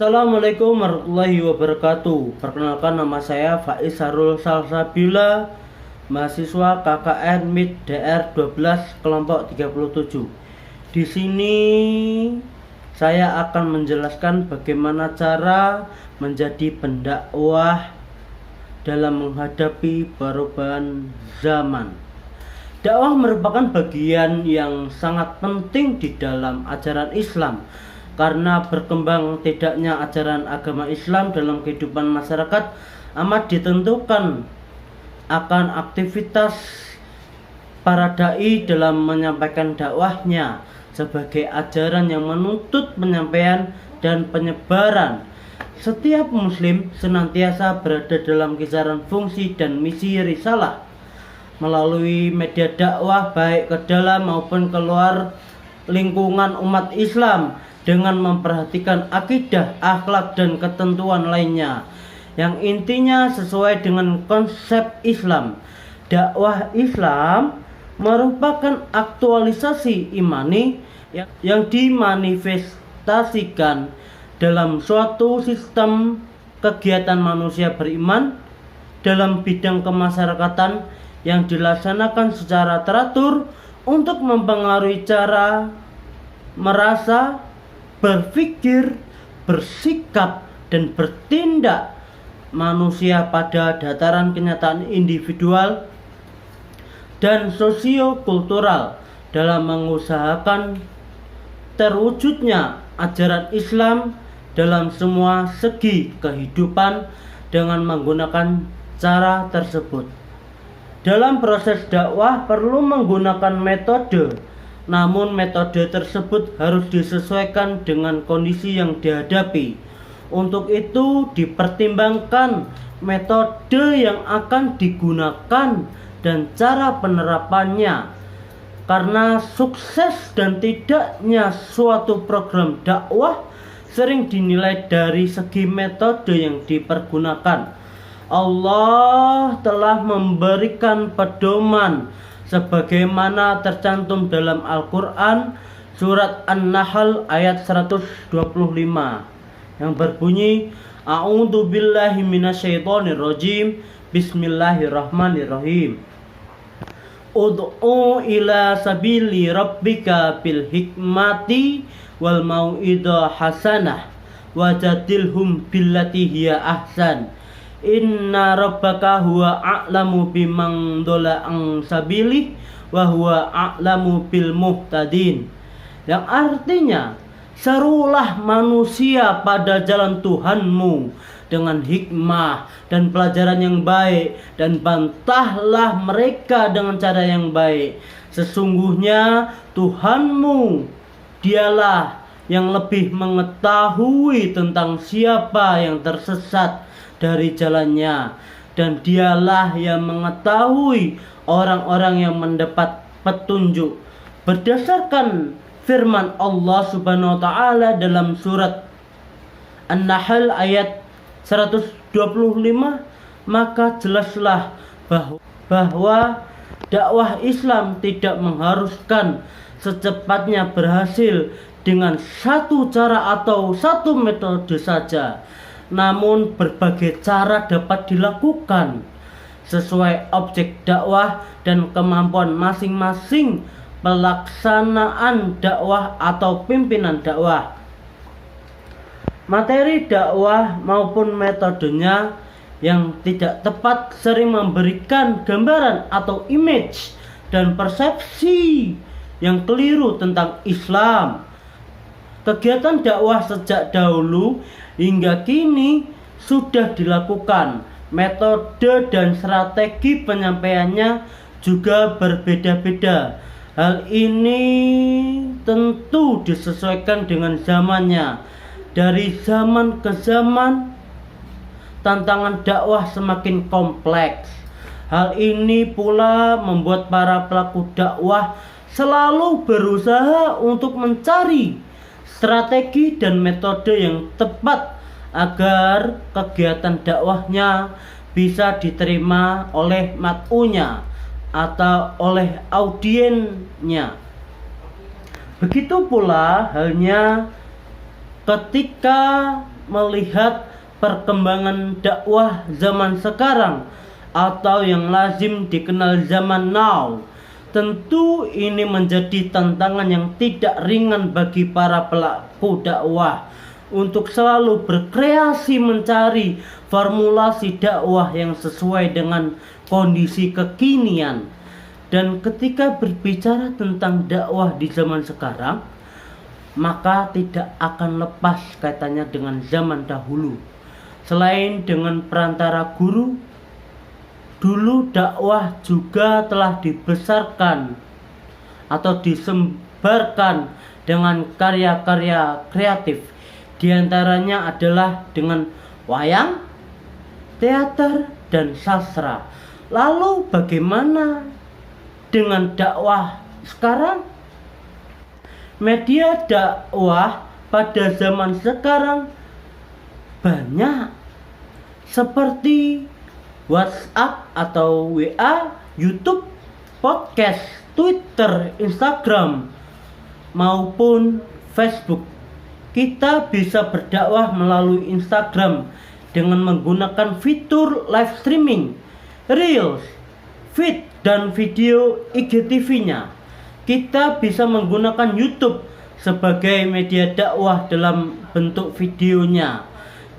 Assalamualaikum warahmatullahi wabarakatuh. Perkenalkan, nama saya Faiz Harul Salsabila, mahasiswa KKN MIT DR 12 kelompok 37. Di sini saya akan menjelaskan bagaimana cara menjadi pendakwah dalam menghadapi perubahan zaman. Dakwah merupakan bagian yang sangat penting di dalam ajaran Islam, karena berkembang tidaknya ajaran agama Islam dalam kehidupan masyarakat amat ditentukan akan aktivitas para dai dalam menyampaikan dakwahnya sebagai ajaran yang menuntut penyampaian dan penyebaran. Setiap muslim senantiasa berada dalam kisaran fungsi dan misi risalah melalui media dakwah, baik ke dalam maupun keluar lingkungan umat Islam, dengan memperhatikan akidah, akhlak, dan ketentuan lainnya yang intinya sesuai dengan konsep Islam. Dakwah Islam merupakan aktualisasi imani yang dimanifestasikan dalam suatu sistem kegiatan manusia beriman dalam bidang kemasyarakatan yang dilaksanakan secara teratur untuk mempengaruhi cara merasa, berpikir, bersikap, dan bertindak manusia pada dataran kenyataan individual dan sosiokultural dalam mengusahakan terwujudnya ajaran Islam dalam semua segi kehidupan dengan menggunakan cara tersebut. Dalam proses dakwah perlu menggunakan metode, namun metode tersebut harus disesuaikan dengan kondisi yang dihadapi. Untuk itu dipertimbangkan metode yang akan digunakan dan cara penerapannya, karena sukses dan tidaknya suatu program dakwah sering dinilai dari segi metode yang dipergunakan. Allah telah memberikan pedoman sebagaimana tercantum dalam Al-Quran surat An-Nahl ayat 125 yang berbunyi, A'udzu billahi minasyaitonir rajim, Bismillahirrahmanirrahim. Ud'u ila sabili rabbika bil hikmati wal mau'idah hasanah wajadilhum billati hiya ahsan. Inna rabbaka huwa a'lamu biman dola ang sabilih wa huwa a'lamu bil muhtadin. Yang artinya, serulah manusia pada jalan Tuhanmu dengan hikmah dan pelajaran yang baik, dan bantahlah mereka dengan cara yang baik. Sesungguhnya Tuhanmu dialah yang lebih mengetahui tentang siapa yang tersesat dari jalannya, dan dialah yang mengetahui orang-orang yang mendapat petunjuk. Berdasarkan firman Allah Subhanahu wa taala dalam surat An-Nahl ayat 125, maka jelaslah bahwa dakwah Islam tidak mengharuskan secepatnya berhasil dengan satu cara atau satu metode saja, namun berbagai cara dapat dilakukan sesuai objek dakwah dan kemampuan masing-masing pelaksanaan dakwah atau pimpinan dakwah. Materi dakwah maupun metodenya yang tidak tepat sering memberikan gambaran atau image dan persepsi yang keliru tentang Islam. Kegiatan dakwah sejak dahulu hingga kini sudah dilakukan. Metode dan strategi penyampaiannya juga berbeda-beda. Hal ini tentu disesuaikan dengan zamannya. Dari zaman ke zaman, tantangan dakwah semakin kompleks. Hal ini pula membuat para pelaku dakwah selalu berusaha untuk mencari strategi dan metode yang tepat agar kegiatan dakwahnya bisa diterima oleh mat'unya atau oleh audiennya. Begitu pula halnya ketika melihat perkembangan dakwah zaman sekarang atau yang lazim dikenal zaman now. Tentu ini menjadi tantangan yang tidak ringan bagi para pelaku dakwah untuk selalu berkreasi mencari formulasi dakwah yang sesuai dengan kondisi kekinian. Dan ketika berbicara tentang dakwah di zaman sekarang, maka tidak akan lepas kaitannya dengan zaman dahulu. Selain dengan perantara guru, dulu dakwah juga telah dibesarkan atau disebarkan dengan karya-karya kreatif. Di antaranya adalah dengan wayang, teater, dan sastra. Lalu bagaimana dengan dakwah sekarang? Media dakwah pada zaman sekarang banyak, seperti WhatsApp atau WA, YouTube, podcast, Twitter, Instagram, maupun Facebook. Kita bisa berdakwah melalui Instagram dengan menggunakan fitur live streaming, Reels, feed, dan video IGTV-nya. Kita bisa menggunakan YouTube sebagai media dakwah dalam bentuk videonya.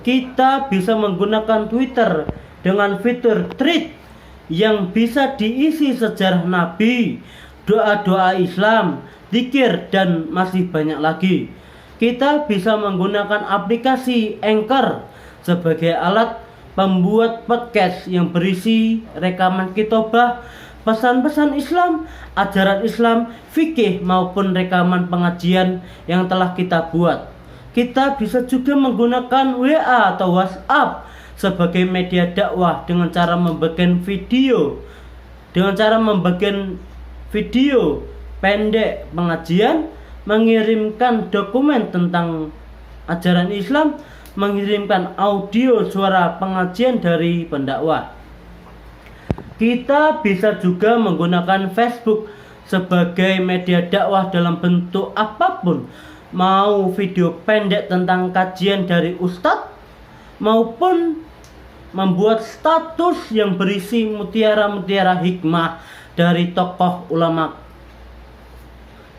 Kita bisa menggunakan Twitter dengan fitur thread yang bisa diisi sejarah Nabi, doa-doa Islam, zikir, dan masih banyak lagi. Kita bisa menggunakan aplikasi Anchor sebagai alat pembuat podcast yang berisi rekaman khotbah, pesan-pesan Islam, ajaran Islam, fikih, maupun rekaman pengajian yang telah kita buat. Kita bisa juga menggunakan WA atau WhatsApp sebagai media dakwah dengan cara membagikan video pendek pengajian, mengirimkan dokumen tentang ajaran Islam, mengirimkan audio suara pengajian dari pendakwah. Kita bisa juga menggunakan Facebook sebagai media dakwah dalam bentuk apapun, mau video pendek tentang kajian dari ustadz, maupun membuat status yang berisi mutiara-mutiara hikmah dari tokoh ulama.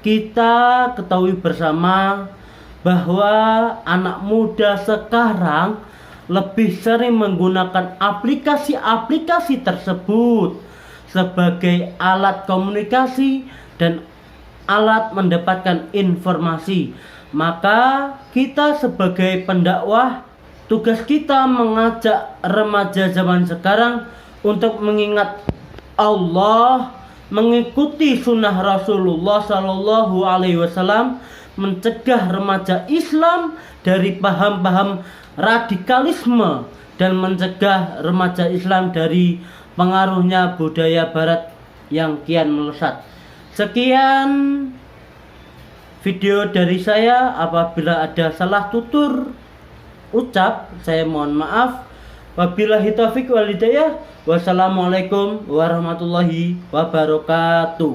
Kita ketahui bersama bahwa anak muda sekarang lebih sering menggunakan aplikasi-aplikasi tersebut sebagai alat komunikasi dan alat mendapatkan informasi. Maka kita sebagai pendakwah, tugas kita mengajak remaja zaman sekarang untuk mengingat Allah, mengikuti sunnah Rasulullah Shallallahu Alaihi Wasallam, mencegah remaja Islam dari paham-paham radikalisme, dan mencegah remaja Islam dari pengaruhnya budaya Barat yang kian melesat. Sekian video dari saya. Apabila ada salah tutur ucap, saya mohon maaf. Wabillahi taufiq wal hidayah. Wassalamualaikum warahmatullahi wabarakatuh.